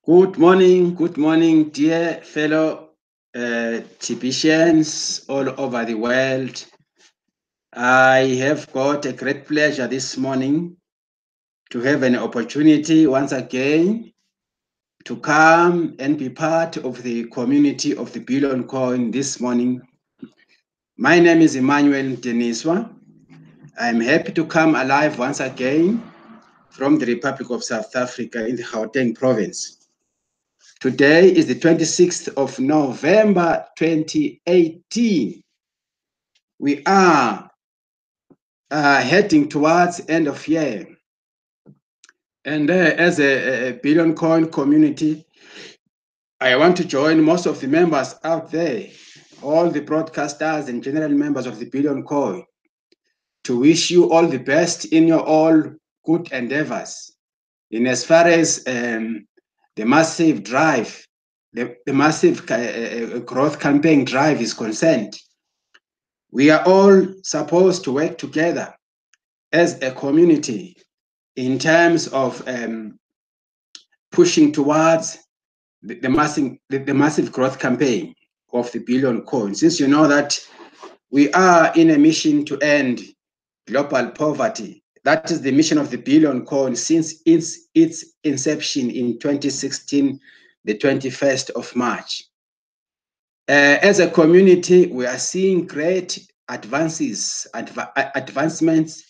Good morning, dear fellow Tibetians all over the world. I have got a great pleasure this morning to have an opportunity once again to come and be part of the community of the Billion Coin this morning. My name is Emmanuel Deniswa. I'm happy to come alive once again from the Republic of South Africa in the Gauteng province. Today is the 26th of November 2018. We are heading towards end of year. And as a Billion Coin community, I want to join most of the members out there, all the broadcasters and general members of the Billion Coin, to wish you all the best in your all good endeavors. In as far as the massive drive, the massive growth campaign drive is concerned, we are all supposed to work together as a community in terms of pushing towards the massive growth campaign of the Billion Coin. Since you know that we are in a mission to end global poverty. That is the mission of the Billion Coin since its inception in 2016, the 21st of March. As a community, we are seeing great advances, advancements,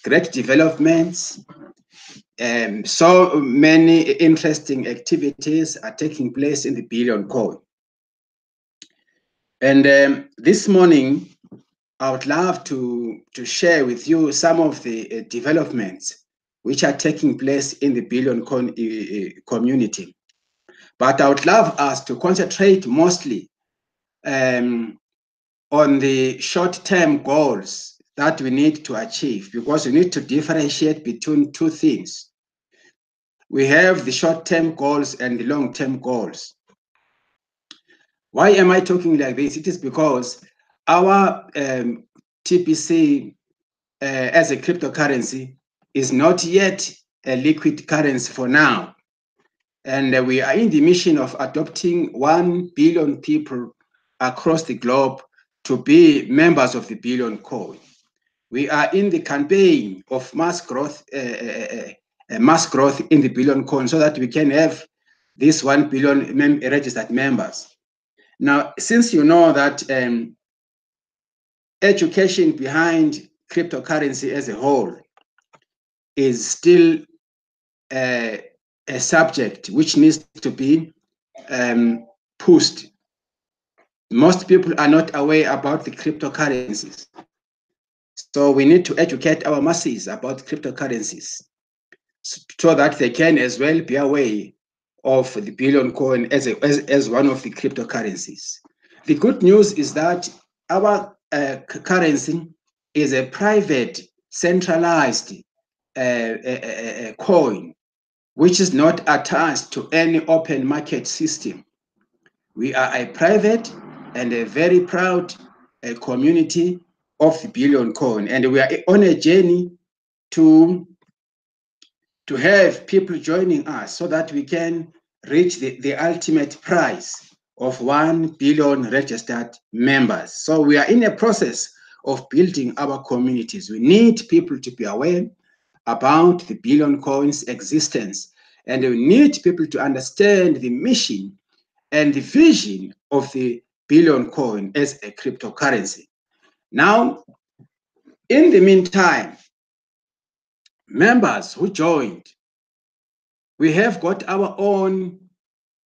great developments. So many interesting activities are taking place in the Billion Coin. And this morning, I would love to share with you some of the developments which are taking place in the Billion Coin community. But I would love us to concentrate mostly on the short-term goals that we need to achieve, because we need to differentiate between two things. We have the short-term goals and the long-term goals. Why am I talking like this? It is because our TPC as a cryptocurrency is not yet a liquid currency for now. And we are in the mission of adopting 1 billion people across the globe to be members of the Billion Coin. We are in the campaign of mass growth in the Billion Coin so that we can have this 1 billion registered members. Now, since you know that education behind cryptocurrency as a whole is still a subject which needs to be pushed. Most people are not aware about the cryptocurrencies. So we need to educate our masses about cryptocurrencies so that they can as well be aware of the Billion Coin as one of the cryptocurrencies. The good news is that our currency is a private, centralized coin, which is not attached to any open market system. We are a private and a very proud community of the Billion Coin, and we are on a journey to have people joining us so that we can reach the ultimate prize of 1 billion registered members. So we are in a process of building our communities. We need people to be aware about the Billion Coin's existence, and we need people to understand the mission and the vision of the Billion Coin as a cryptocurrency. Now, in the meantime, members who joined, we have got our own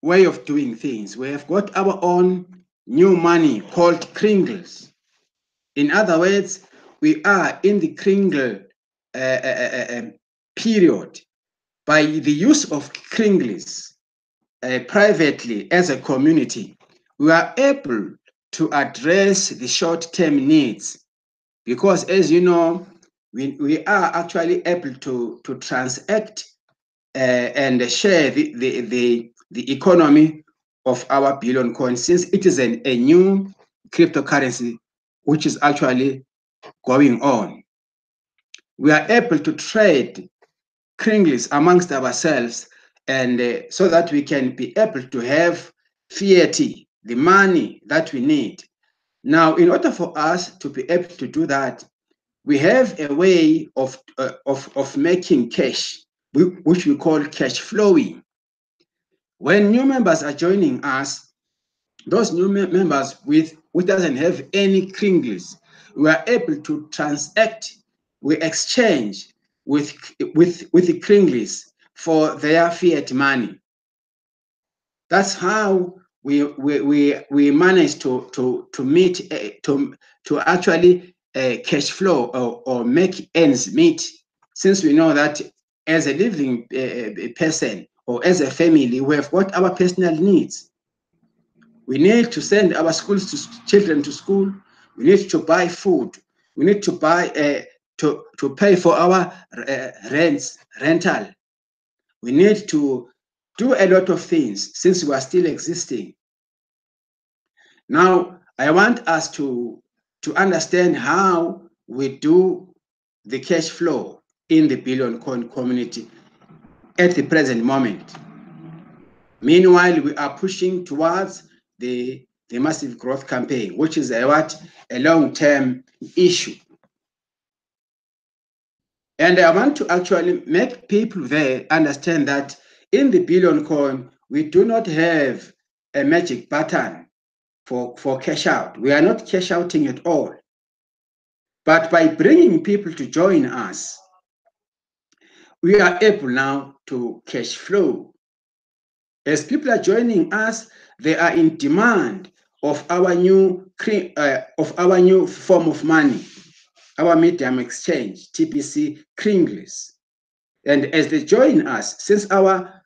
way of doing things. We have got our own new money called KRINGLEs. In other words, we are in the KRINGLE period. By the use of KRINGLEs privately as a community, we are able to address the short-term needs, because as you know, we are actually able to transact and share the economy of our Billion Coin, since it is a new cryptocurrency which is actually going on. We are able to trade KRINGLEs amongst ourselves and so that we can be able to have fiat, the money that we need. Now, in order for us to be able to do that, we have a way of making cash, which we call cash flowing. When new members are joining us, those new members which doesn't have any KRINGLEs, we are able to transact, we exchange with the KRINGLEs for their fiat money. That's how we manage to meet to actually cash flow or make ends meet, since we know that as a living person or as a family, we have got our personal needs. We need to send our children to school. We need to buy food. We need to buy to pay for our rental. We need to do a lot of things since we are still existing. Now, I want us to understand how we do the cash flow in the Billion Coin community at the present moment. Meanwhile, we are pushing towards the massive growth campaign, which is a long-term issue. And I want to actually make people there understand that in the Billion Coin, we do not have a magic button for cash out. We are not cash outing at all. But by bringing people to join us, we are able now to cash flow. As people are joining us, they are in demand of our new form of money, our medium exchange, TPC KRINGLEs. And as they join us, since our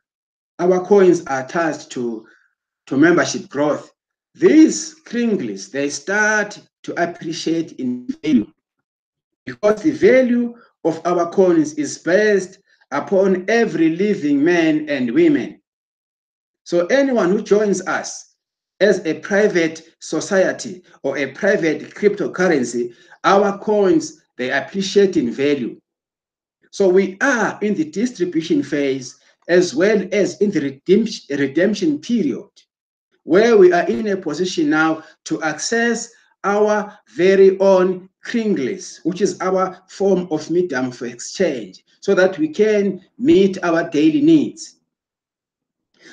coins are attached to membership growth, these KRINGLEs, they start to appreciate in value, because the value of our coins is based upon every living man and women. So anyone who joins us as a private society or a private cryptocurrency, our coins, they appreciate in value. So we are in the distribution phase as well as in the redemption period, where we are in a position now to access our very own KRINGLEs, which is our form of medium for exchange, so that we can meet our daily needs.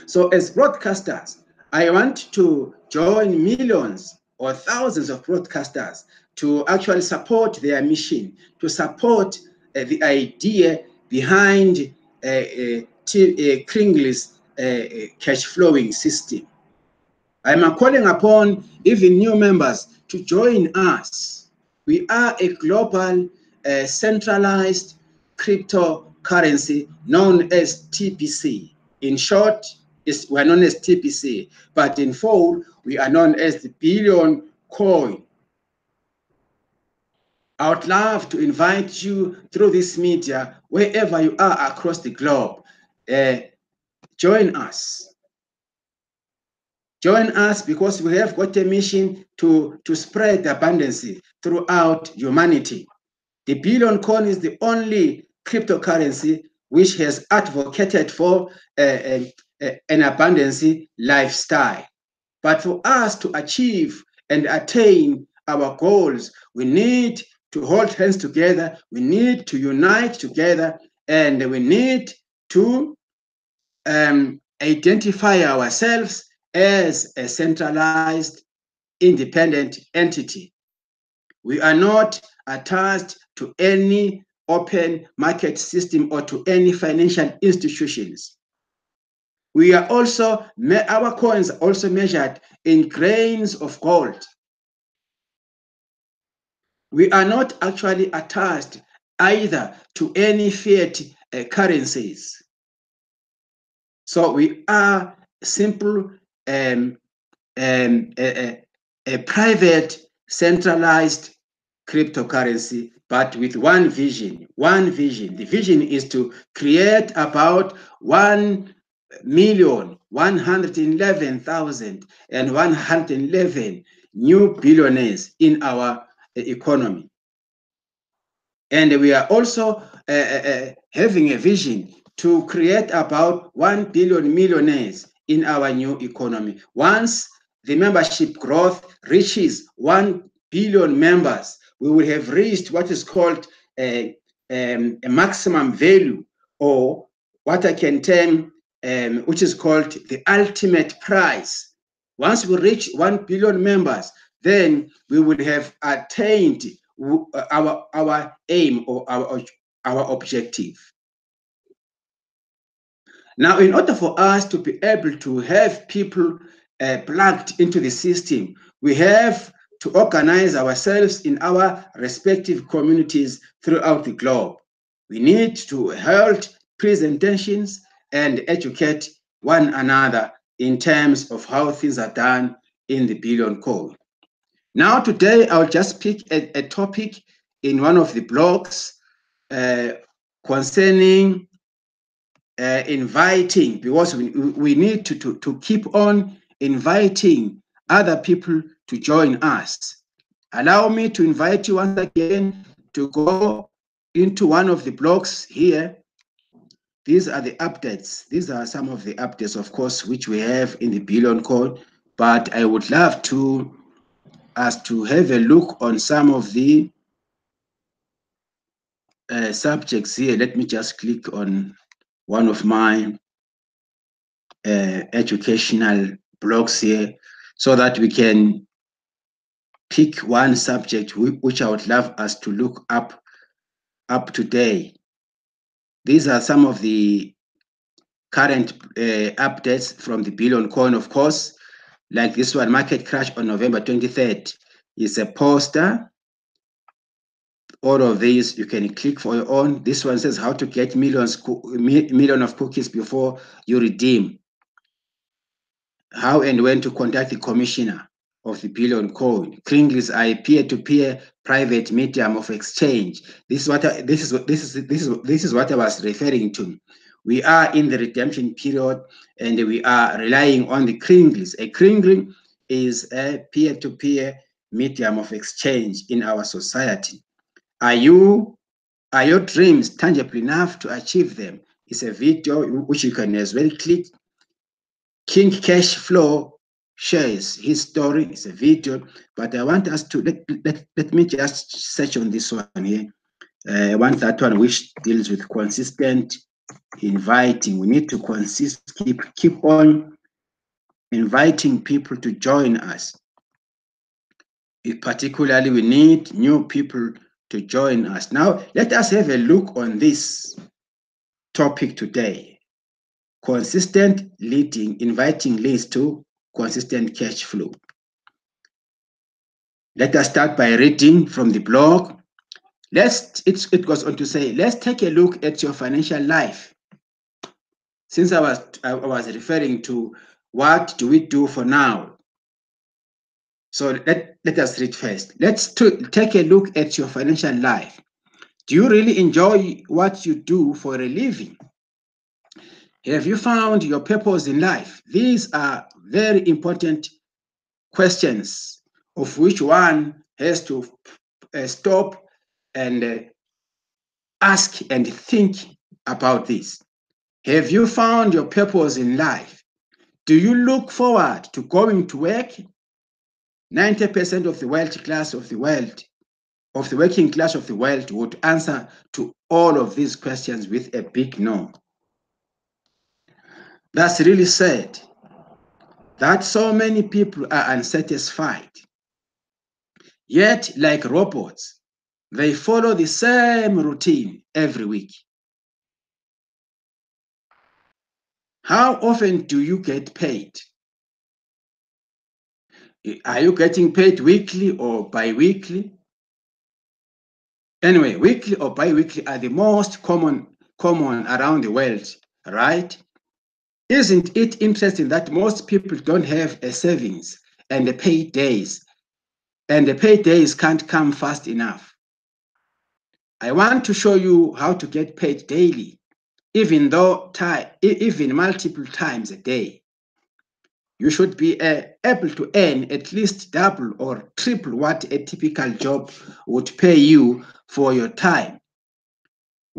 So as broadcasters, I want to join millions or thousands of broadcasters to actually support their mission, to support the idea behind KRINGLE's cash flowing system. I'm calling upon even new members to join us. We are a global centralized cryptocurrency known as TPC. In short, we're known as TPC, but in full, we are known as the Billion Coin. I would love to invite you through this media, wherever you are across the globe. Join us. Join us, because we have got a mission to spread abundance throughout humanity. The Billion Coin is the only cryptocurrency which has advocated for an abundance lifestyle. But for us to achieve and attain our goals, we need to hold hands together, we need to unite together, and we need to identify ourselves as a centralized, independent entity. We are not attached to any open market system or to any financial institutions. We are also, our coins are also measured in grains of gold. We are not actually attached either to any fiat currencies. So we are simple a private centralized cryptocurrency, but with one vision. The vision is to create about 1,111,111 new billionaires in our economy. And we are also having a vision to create about 1 billion millionaires in our new economy. Once the membership growth reaches 1 billion members, we will have reached what is called a maximum value, or what I can term, which is called the ultimate price. Once we reach 1 billion members, then we would have attained our aim, or our objective. Now, in order for us to be able to have people plugged into the system, we have to organize ourselves in our respective communities throughout the globe. We need to hold presentations and educate one another in terms of how things are done in the Billion Code. Now, today, I'll just pick a topic in one of the blogs concerning inviting, because we need to keep on inviting other people to join us. Allow me to invite you once again to go into one of the blogs here. These are the updates. These are some of the updates, of course, which we have in the Billion Code, but I would love us to have a look on some of the subjects here. Let me just click on one of my educational blogs here, so that we can pick one subject which I would love us to look up today. These are some of the current updates from the Billion Coin, of course, like this one, market crash on November 23rd. Is a poster. All of these you can click for your own. This one says how to get million of cookies before you redeem. How and when to contact the commissioner of the Billion Coin. KRINGLE is a peer-to-peer private medium of exchange. This is what I was referring to. We are in the redemption period, and we are relying on the KRINGLEs. A KRINGLE is a peer-to-peer medium of exchange in our society. Are your dreams tangible enough to achieve them? It's a video which you can as well click. King Cash Flow shares his story. It's a video, but I want us to let me just search on this one here. I want that one which deals with consistent inviting. We need to keep on inviting people to join us. Particularly, we need new people to join us. Now, let us have a look on this topic today. Consistent leading, inviting leads to consistent cash flow. Let us start by reading from the blog. It goes on to say, let's take a look at your financial life. Since I was referring to what do we do for now. So let us read first. Let's take a look at your financial life. Do you really enjoy what you do for a living? Have you found your purpose in life? These are very important questions, of which one has to stop and ask and think about this. Have you found your purpose in life? Do you look forward to going to work? 90% of the working class of the world would answer to all of these questions with a big no. That's really sad that so many people are unsatisfied. Yet, like robots, they follow the same routine every week. How often do you get paid? Are you getting paid weekly or bi-weekly? Anyway, weekly or bi-weekly are the most common around the world, right? Isn't it interesting that most people don't have a savings and the paydays, and the paydays can't come fast enough? I want to show you how to get paid daily, even multiple times a day. You should be able to earn at least double or triple what a typical job would pay you for your time.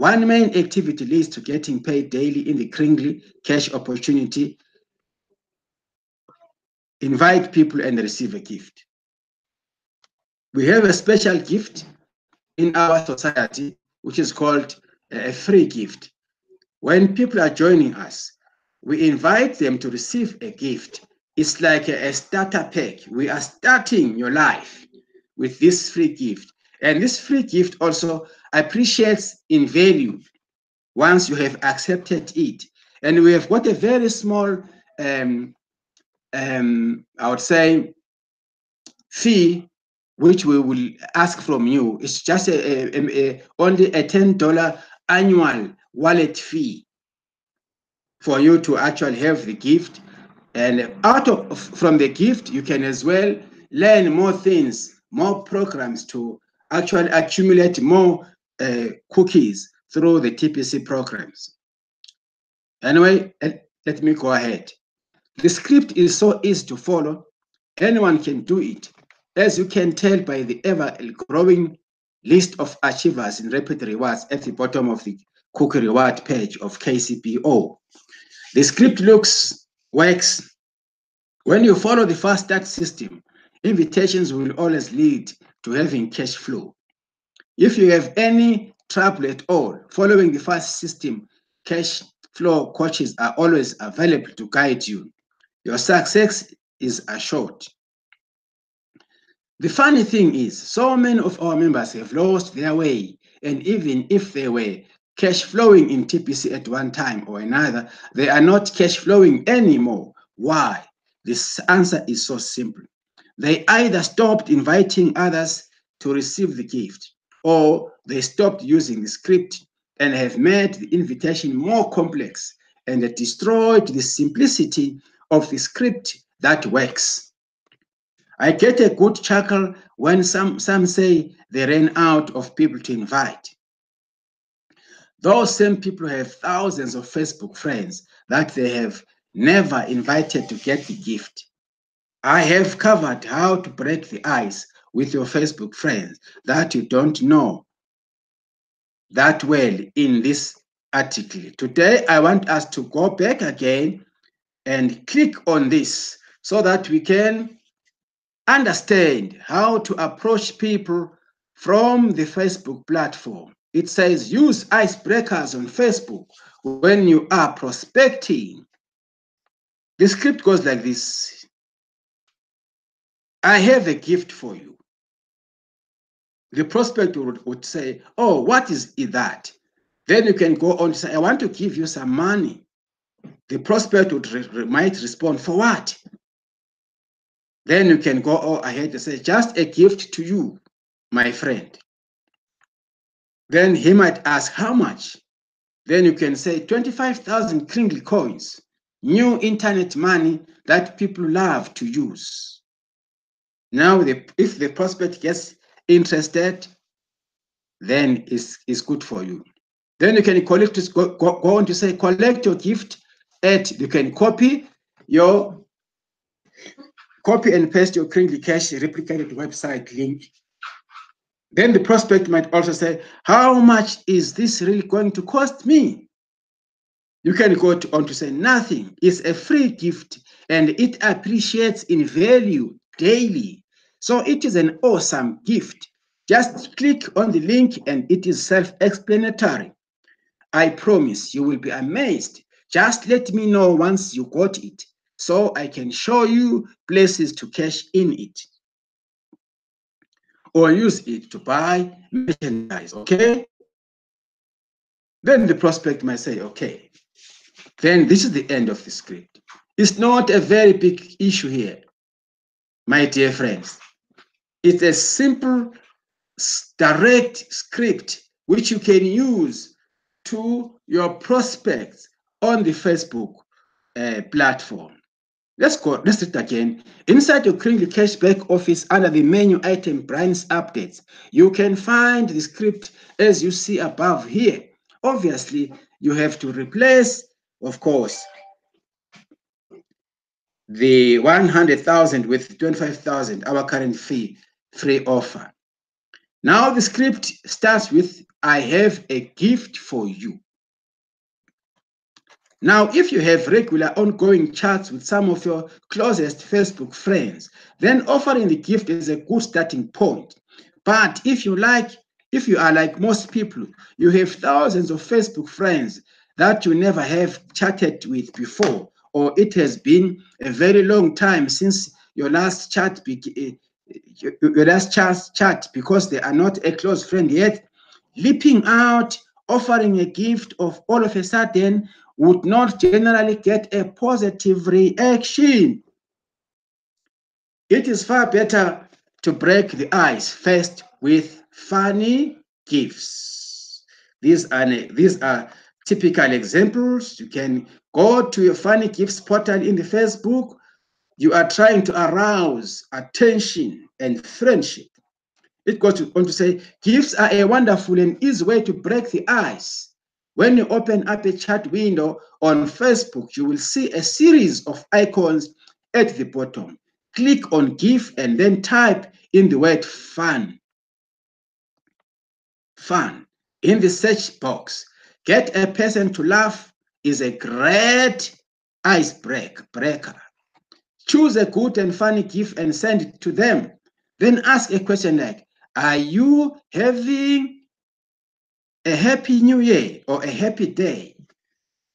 One main activity leads to getting paid daily in the KRINGLE cash opportunity. Invite people and receive a gift. We have a special gift in our society, which is called a free gift. When people are joining us, we invite them to receive a gift. It's like a starter pack. We are starting your life with this free gift. And this free gift also appreciates in value once you have accepted it. And we have got a very small, I would say, fee which we will ask from you. It's just only a $10 annual wallet fee for you to actually have the gift. And from the gift, you can as well learn more things, more programs to actually accumulate more cookies through the TPC programs. Anyway, let me go ahead. The script is so easy to follow. Anyone can do it. As you can tell by the ever-growing list of achievers in rapid rewards at the bottom of the cookie reward page of KCPO. The script works. When you follow the fast start system, invitations will always lead to having cash flow. If you have any trouble at all following the fast system, cash flow coaches are always available to guide you. Your success is assured. The funny thing is, so many of our members have lost their way, and even if they were cash flowing in TPC at one time or another, they are not cash flowing anymore. Why? This answer is so simple. They either stopped inviting others to receive the gift, or they stopped using the script and have made the invitation more complex and destroyed the simplicity of the script that works. I get a good chuckle when some say they ran out of people to invite. Those same people have thousands of Facebook friends that they have never invited to get the gift. I have covered how to break the ice with your Facebook friends that you don't know that well in this article. Today, I want us to go back again and click on this so that we can understand how to approach people from the Facebook platform. It says use icebreakers on Facebook when you are prospecting. The script goes like this. I have a gift for you. The prospect would say, oh, what is that? Then you can go on to say, I want to give you some money. The prospect might respond, for what? Then you can go ahead and say, just a gift to you, my friend. Then he might ask, how much? Then you can say 25,000 KRINGLE coins, new internet money that people love to use. Now, if the prospect gets interested, then it's good for you. Then you can go on to say, collect your gift you can copy and paste your KRINGLE Cash replicated website link. Then the prospect might also say, how much is this really going to cost me? You can go on to say nothing. It's a free gift and it appreciates in value daily. So it is an awesome gift. Just click on the link and it is self-explanatory. I promise you will be amazed. Just let me know once you got it so I can show you places to cash in it or use it to buy merchandise, okay? Then the prospect might say, okay, then this is the end of the script. It's not a very big issue here, my dear friends. It's a simple, direct script which you can use to your prospects on the Facebook platform. Let's read it again. Inside your KRINGLE Cashback office under the menu item Brian's Updates, you can find the script as you see above here. Obviously, you have to replace, of course, the 100,000 with 25,000, our current free offer. Now the script starts with I have a gift for you. Now, if you have regular ongoing chats with some of your closest Facebook friends, then offering the gift is a good starting point. But if you are like most people, you have thousands of Facebook friends that you never have chatted with before, or it has been a very long time since your last chat because they are not a close friend yet, leaping out, offering a gift of all of a sudden would not generally get a positive reaction. It is far better to break the ice first with funny gifts. These are typical examples. You can go to your funny gifts portal in the Facebook. You are trying to arouse attention and friendship. It goes on to say, gifts are a wonderful and easy way to break the ice. When you open up a chat window on Facebook, you will see a series of icons at the bottom. Click on GIF and then type in the word fun. Fun. In the search box, get a person to laugh is a great icebreaker. Choose a good and funny gift and send it to them. Then ask a question like, are you having a happy new year or a happy day?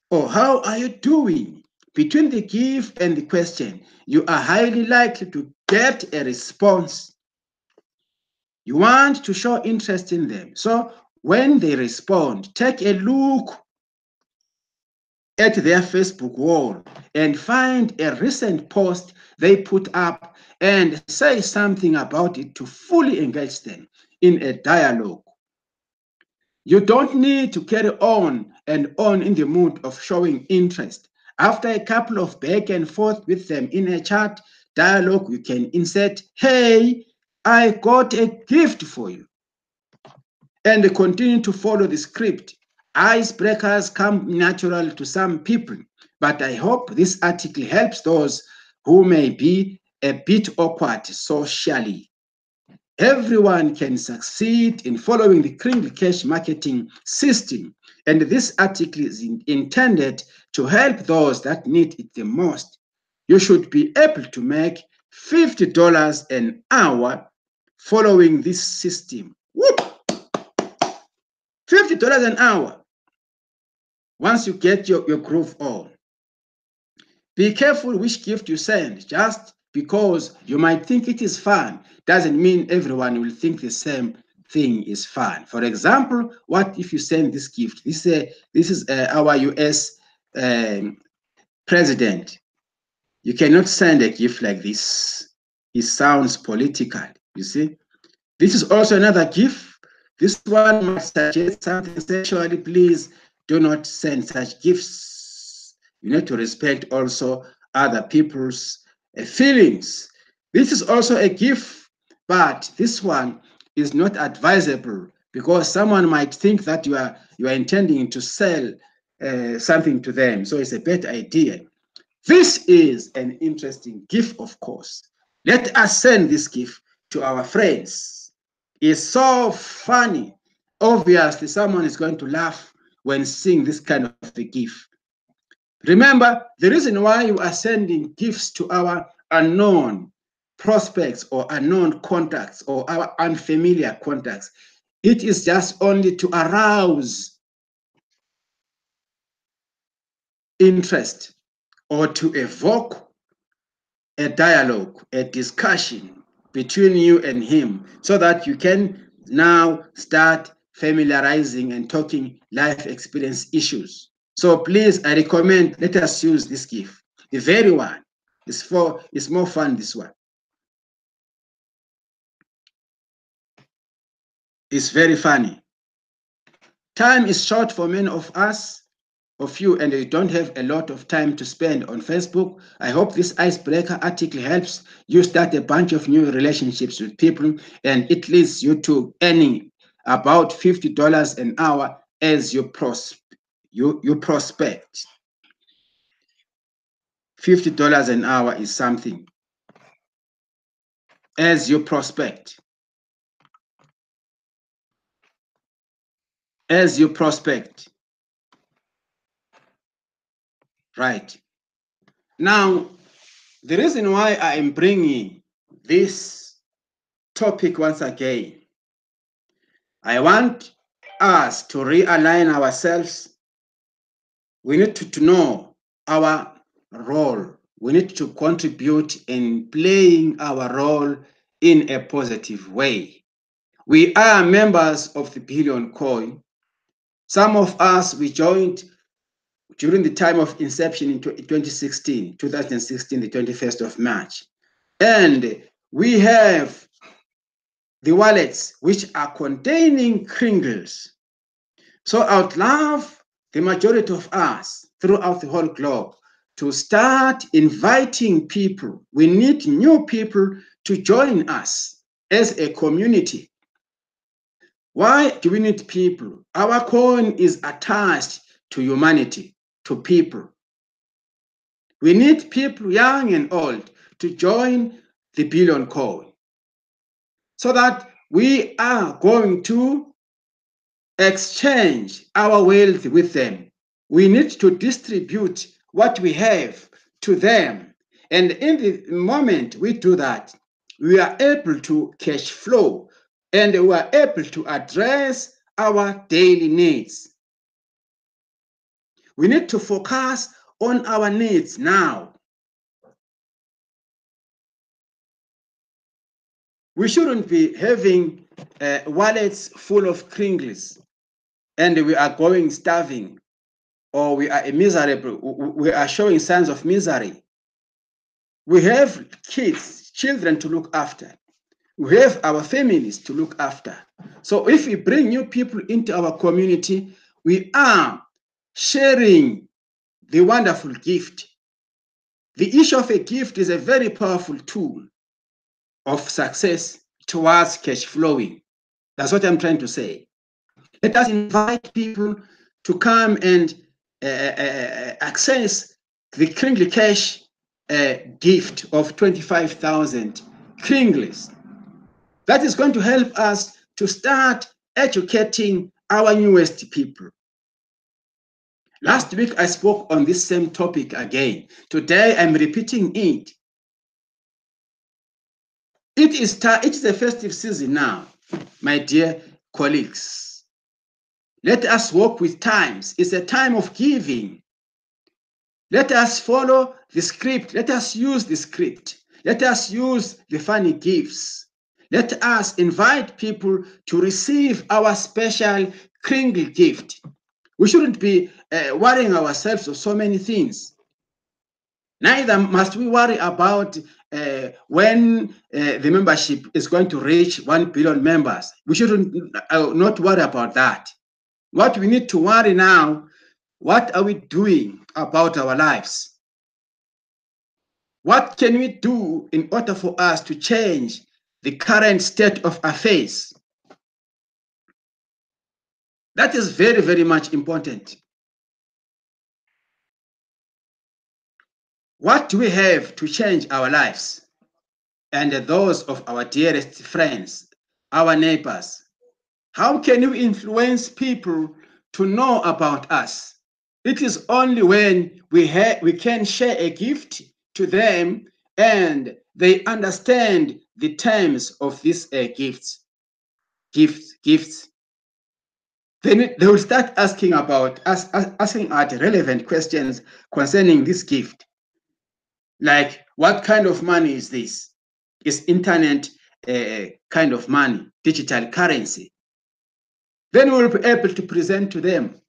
Or how are you doing? Between the gift and the question, you are highly likely to get a response. You want to show interest in them. So when they respond, take a look at their Facebook wall and find a recent post they put up and say something about it to fully engage them in a dialogue. You don't need to carry on and on in the mood of showing interest. After a couple of back and forth with them in a chat dialogue, you can insert, hey, I got a gift for you, and continue to follow the script. Icebreakers come natural to some people, but I hope this article helps those who may be a bit awkward socially. Everyone can succeed in following the KRINGLE cash marketing system, and this article is intended to help those that need it the most. You should be able to make $50 an hour following this system. Whoop! $50 an hour once you get your groove on. Be careful which gift you send. Just because you might think it is fun doesn't mean everyone will think the same thing is fun. For example, what if you send this gift? This is our US president. You cannot send a gift like this. It sounds political, you see. This is also another gift. This one might suggest something sexually. Please do not send such gifts. You need to respect also other people's feelings. This is also a gift, but this one is not advisable because someone might think that you are intending to sell something to them. So it's a bad idea. This is an interesting gift, of course. Let us send this gift to our friends. It's so funny. Obviously, someone is going to laugh when seeing this kind of a gift. Remember, the reason why you are sending gifts to our unknown prospects or unknown contacts or our unfamiliar contacts, it is just only to arouse interest or to evoke a dialogue, a discussion between you and him so that you can now start familiarizing and talking life experience issues. So please, I recommend, let us use this gift. The very one. It's more fun, this one. It's very funny. Time is short for many of us, of you, and you don't have a lot of time to spend on Facebook. I hope this icebreaker article helps you start a bunch of new relationships with people, and it leads you to earning about $50 an hour as you prospect. $50 an hour is something as you prospect. as you prospect. Right. Now, the reason why I am bringing this topic once again, I want us to realign ourselves. We need to know our role. We need to contribute in playing our role in a positive way. We are members of the Billion Coin. Some of us, we joined during the time of inception in 2016, the 21st of March. And we have the wallets which are containing KRINGLEs. So I would love the majority of us throughout the whole globe to start inviting people. We need new people to join us as a community. Why do we need people? Our coin is attached to humanity, to people. We need people, young and old, to join the Billion Coin so that we are going to exchange our wealth with them. We need to distribute what we have to them. And in the moment we do that, we are able to cash flow and we are able to address our daily needs. We need to focus on our needs now. We shouldn't be having wallets full of KRINGLEs and we are going starving, or we are miserable, we are showing signs of misery. We have kids, children to look after. We have our families to look after. So if we bring new people into our community, we are sharing the wonderful gift. The issue of a gift is a very powerful tool of success towards cash flowing. That's what I'm trying to say. Let us invite people to come and access the KRINGLE Cash gift of 25,000 KRINGLEs. That is going to help us to start educating our newest people. Last week, I spoke on this same topic again. Today, I'm repeating it. It is a festive season now, my dear colleagues. Let us walk with times. It's a time of giving. Let us follow the script. Let us use the script. Let us use the funny gifts. Let us invite people to receive our special KRINGLE gift. We shouldn't be worrying ourselves of so many things. Neither must we worry about when the membership is going to reach 1 billion members. We shouldn't not worry about that. What we need to worry now, what are we doing about our lives? What can we do in order for us to change the current state of affairs? That is very, very much important. What do we have to change our lives and those of our dearest friends, our neighbors? How can we influence people to know about us? It is only when we can share a gift to them and they understand the terms of these gifts. Then they will start asking about us, asking at relevant questions concerning this gift. Like, what kind of money is this? Is internet kind of money, digital currency? Then we'll be able to present to them.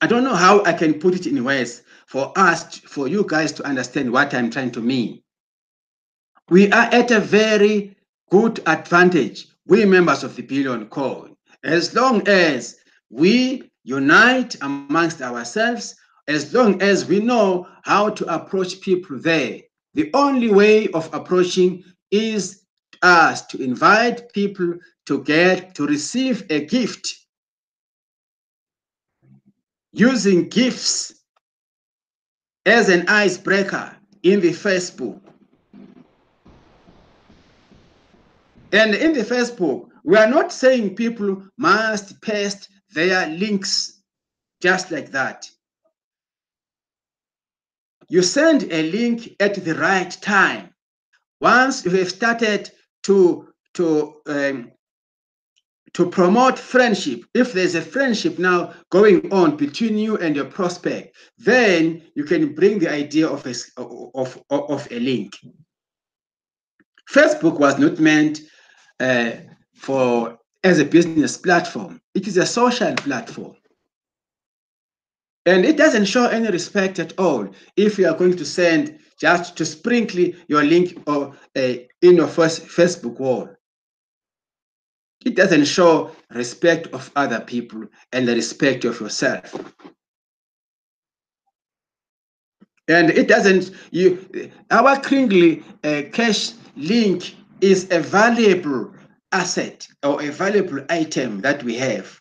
I don't know how I can put it in words for us, for you guys to understand what I'm trying to mean. We are at a very good advantage, we members of the Billion Coin, as long as we unite amongst ourselves, as long as we know how to approach people there. The only way of approaching is us to invite people to receive a gift. Using gifts as an icebreaker in the Facebook. And in the Facebook, We are not saying people must paste their links just like that. You send a link at the right time. Once you have started to promote friendship, if there's a friendship now going on between you and your prospect, then you can bring the idea of a link. Facebook was not meant for as a business platform. It is a social platform. And it doesn't show any respect at all if you are going to send just to sprinkle your link or in your first Facebook wall. It doesn't show respect of other people and the respect of yourself. And it doesn't, our KRINGLE cash link is a valuable asset or a valuable item that we have.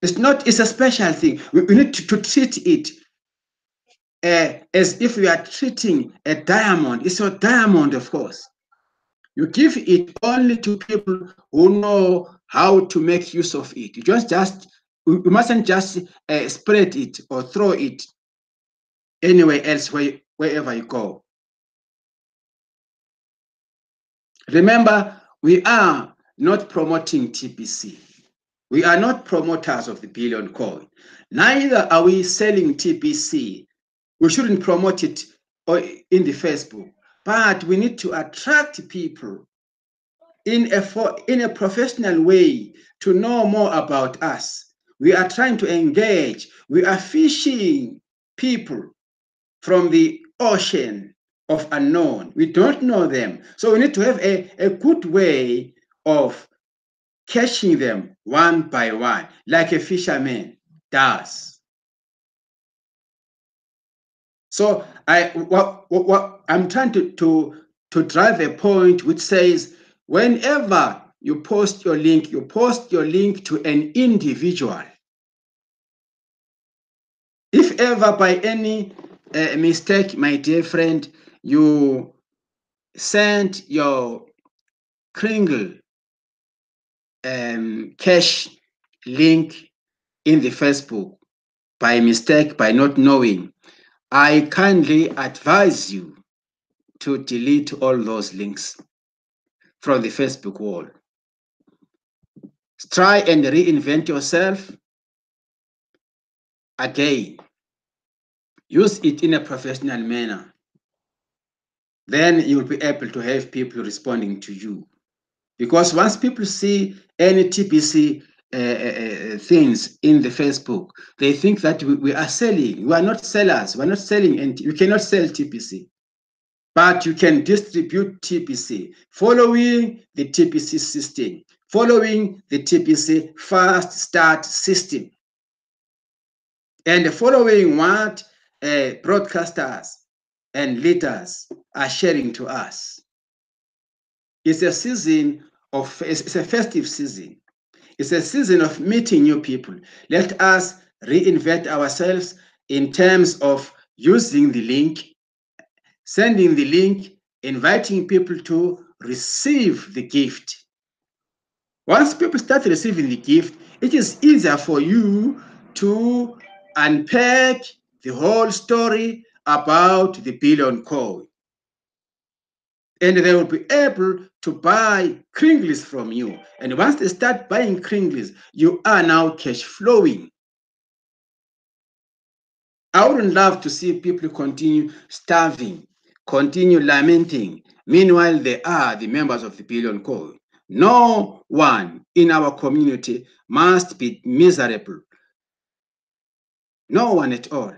It's a special thing. We need to treat it as if we are treating a diamond. It's a diamond, of course. You give it only to people who know how to make use of it. You mustn't just spread it or throw it anywhere else wherever you go. Remember, we are not promoting TPC. We are not promoters of the billion coin. Neither are we selling TPC. We shouldn't promote it in the Facebook, but we need to attract people in a professional way to know more about us. We are trying to engage. We are fishing people from the ocean of unknown. We don't know them. So we need to have a good way of catching them one by one, like a fisherman does. So I'm trying to drive a point which says whenever you post your link to an individual. If ever by any mistake, my dear friend, you send your KRINGLE cash link in the Facebook by mistake, by not knowing, I kindly advise you to delete all those links from the Facebook wall. Try and reinvent yourself again. Use it in a professional manner. Then you'll be able to have people responding to you. Because once people see any TPC things in the Facebook, they think that we are selling. We are not sellers. We're not selling, and you cannot sell TPC. But you can distribute TPC following the TPC system, following the TPC fast start system, and following what broadcasters and leaders are sharing to us. It's a season it's a festive season. It's a season of meeting new people. Let us reinvent ourselves in terms of using the link, sending the link, inviting people to receive the gift. Once people start receiving the gift, it is easier for you to unpack the whole story about the billion coin. And they will be able to buy KRINGLEs from you. And once they start buying KRINGLEs, you are now cash flowing. I wouldn't love to see people continue starving, continue lamenting. Meanwhile, they are the members of the billion coin. No one in our community must be miserable. No one at all.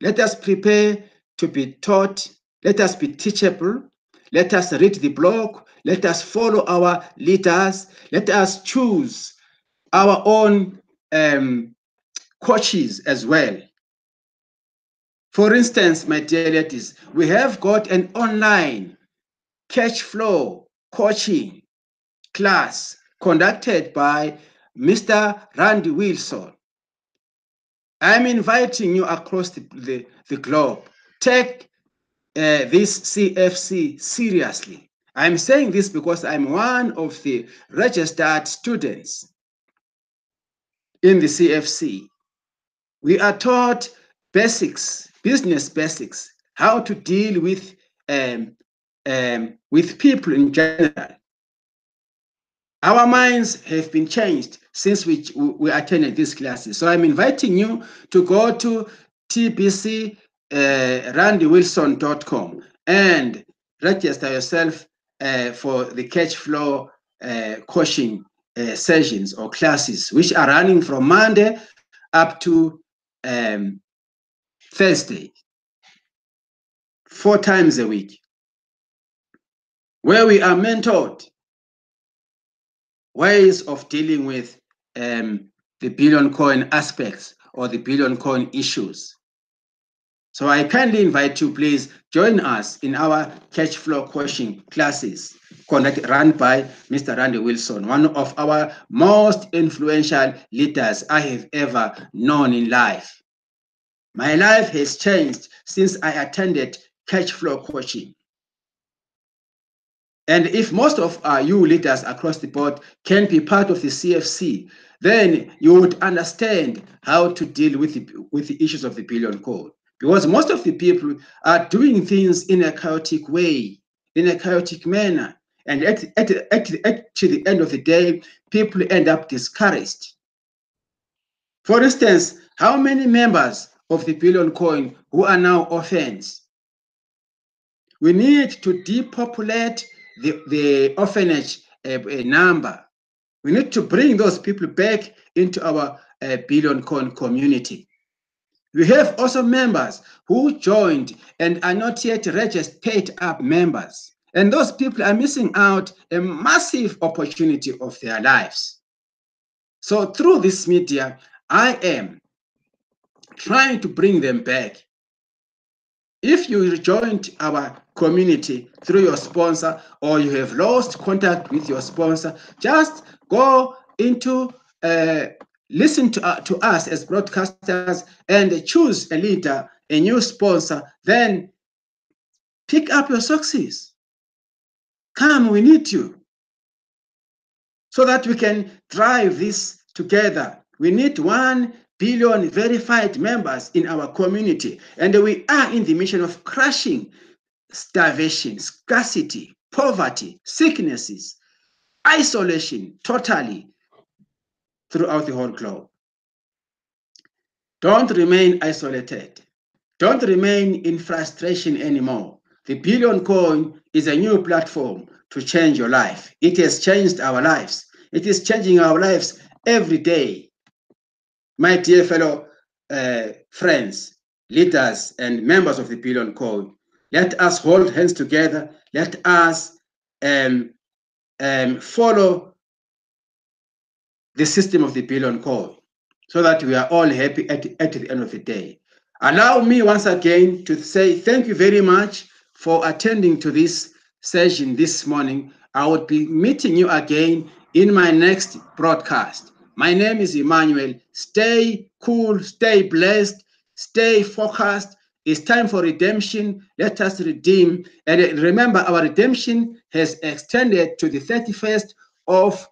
Let us prepare to be taught. Let us be teachable. Let us read the blog. Let us follow our leaders. Let us choose our own coaches as well. For instance, my dear ladies, we have got an online cash flow coaching class conducted by Mr. Randy Wilson. I'm inviting you across the globe. Take this CFC seriously I'm saying this because I'm one of the registered students in the CFC. We are taught basics, business basics, how to deal with people in general. Our minds have been changed since we attended these classes. So I'm inviting you to go to tbcrandywilson.com and register yourself for the cash flow coaching sessions or classes, which are running from Monday up to Thursday, 4 times a week, where we are mentored ways of dealing with the billion coin aspects or the billion coin issues. So I kindly invite you, please join us in our cash flow coaching classes run by Mr. Randy Wilson, one of our most influential leaders I have ever known in life. My life has changed since I attended cash flow coaching. And if most of you leaders across the board can be part of the CFC, then you would understand how to deal with the issues of the billion code. Because most of the people are doing things in a chaotic way, in a chaotic manner. And to the end of the day, people end up discouraged. For instance, how many members of the billion coin who are now orphans? We need to depopulate the orphanage number. We need to bring those people back into our billion coin community. We have also members who joined and are not yet registered paid up members. And those people are missing out a massive opportunity of their lives. So through this media, I am trying to bring them back. If you joined our community through your sponsor or you have lost contact with your sponsor, just go into listen to us as broadcasters and choose a leader, a new sponsor, then pick up your success. Come, we need you so that we can drive this together. We need 1 billion verified members in our community, and we are in the mission of crushing starvation, scarcity, poverty, sicknesses, isolation totally throughout the whole globe. Don't remain isolated. Don't remain in frustration anymore. The billion coin is a new platform to change your life. It has changed our lives. It is changing our lives every day. My dear fellow friends, leaders, and members of the billion coin, let us hold hands together. Let us follow the system of the billion coin so that we are all happy at the end of the day. Allow me once again to say thank you very much for attending to this session this morning. I will be meeting you again in my next broadcast. My name is Emmanuel. Stay cool, stay blessed, stay focused. It's time for redemption. Let us redeem. And remember, our redemption has extended to the 31st of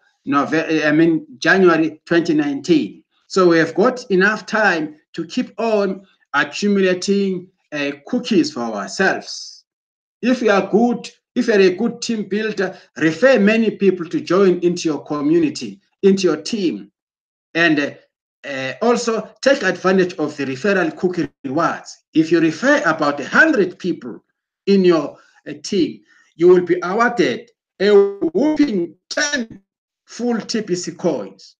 January 2019. So we have got enough time to keep on accumulating cookies for ourselves. If you are good, if you're a good team builder, refer many people to join into your community, into your team. And also take advantage of the referral cookie rewards. If you refer about 100 people in your team, you will be awarded a whopping 10 full TPC coins.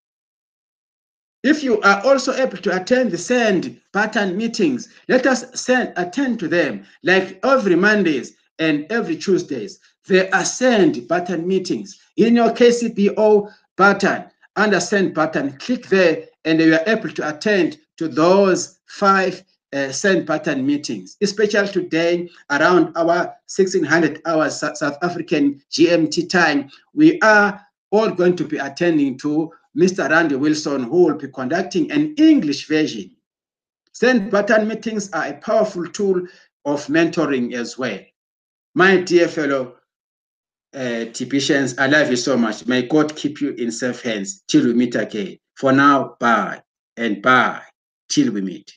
If you are also able to attend the send button meetings, let us attend to them. Like every Mondays and every Tuesdays, there are send button meetings. In your KCBO button, under send button, click there and you are able to attend to those 5 send button meetings, especially today around our 1600 hours South African GMT time. We are all going to be attending to Mr. Randy Wilson, who will be conducting an English version. Send button meetings are a powerful tool of mentoring as well. My dear fellow Tipicians, I love you so much. May God keep you in safe hands till we meet again. For now, bye and bye till we meet.